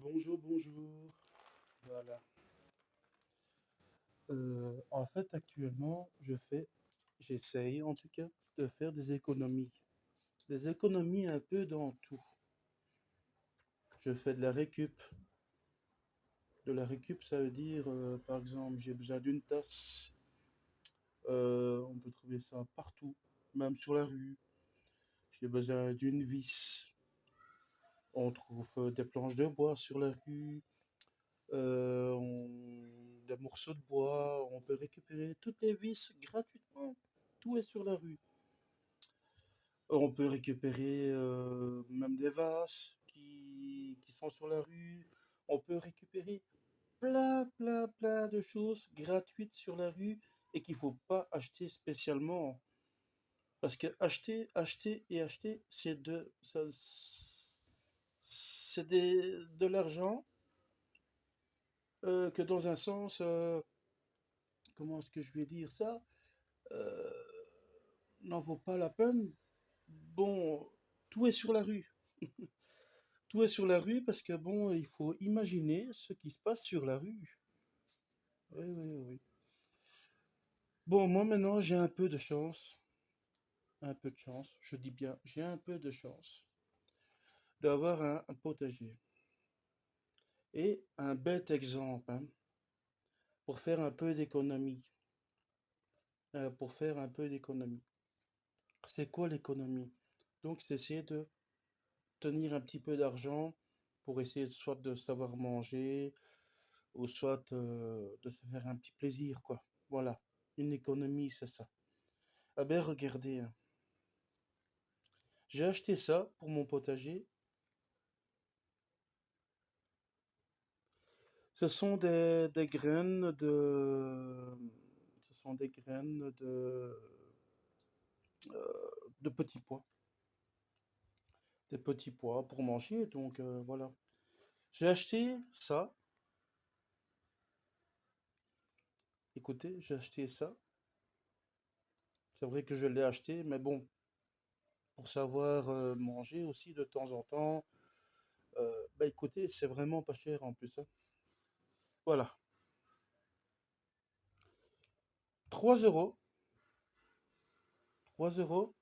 Bonjour, bonjour. Voilà. En fait, actuellement, j'essaye en tout cas, de faire des économies. Des économies un peu dans tout. Je fais de la récup. De la récup, ça veut dire, par exemple, j'ai besoin d'une tasse. On peut trouver ça partout, même sur la rue. J'ai besoin d'une vis. On trouve des planches de bois sur la rue. Des morceaux de bois, on peut récupérer toutes les vis gratuitement. Tout est sur la rue. On peut récupérer même des vases qui sont sur la rue. On peut récupérer plein de choses gratuites sur la rue et qu'il faut pas acheter spécialement. Parce que acheter, de l'argent que dans un sens, comment est-ce que je vais dire ça, euh, n'en vaut pas la peine. Bon, tout est sur la rue. Tout est sur la rue parce que bon, il faut imaginer ce qui se passe sur la rue. Oui, oui, oui. Bon, moi maintenant, j'ai un peu de chance. Un peu de chance. Je dis bien, j'ai un peu de chance d'avoir un potager. Et un bête exemple, hein, pour faire un peu d'économie. Pour faire un peu d'économie. C'est quoi l'économie? Donc, c'est essayer de tenir un petit peu d'argent pour essayer soit de savoir manger, ou soit de se faire un petit plaisir, quoi. Voilà, une économie, c'est ça. Ah ben regardez, hein. J'ai acheté ça pour mon potager. Ce sont des graines de... Ce sont des graines de petits pois. Des petits pois pour manger, donc voilà. J'ai acheté ça. Écoutez, j'ai acheté ça. C'est vrai que je l'ai acheté, mais bon, pour savoir manger aussi de temps en temps. Bah écoutez, c'est vraiment pas cher en plus, hein. Voilà. 3 euros. 3 euros.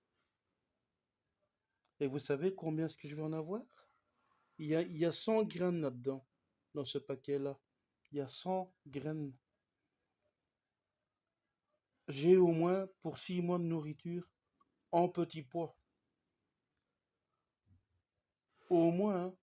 Et vous savez combien est-ce que je vais en avoir? Il y a 100 graines là-dedans, dans ce paquet-là. Il y a 100 graines. J'ai au moins pour 6 mois de nourriture en petits pois. Au moins, hein.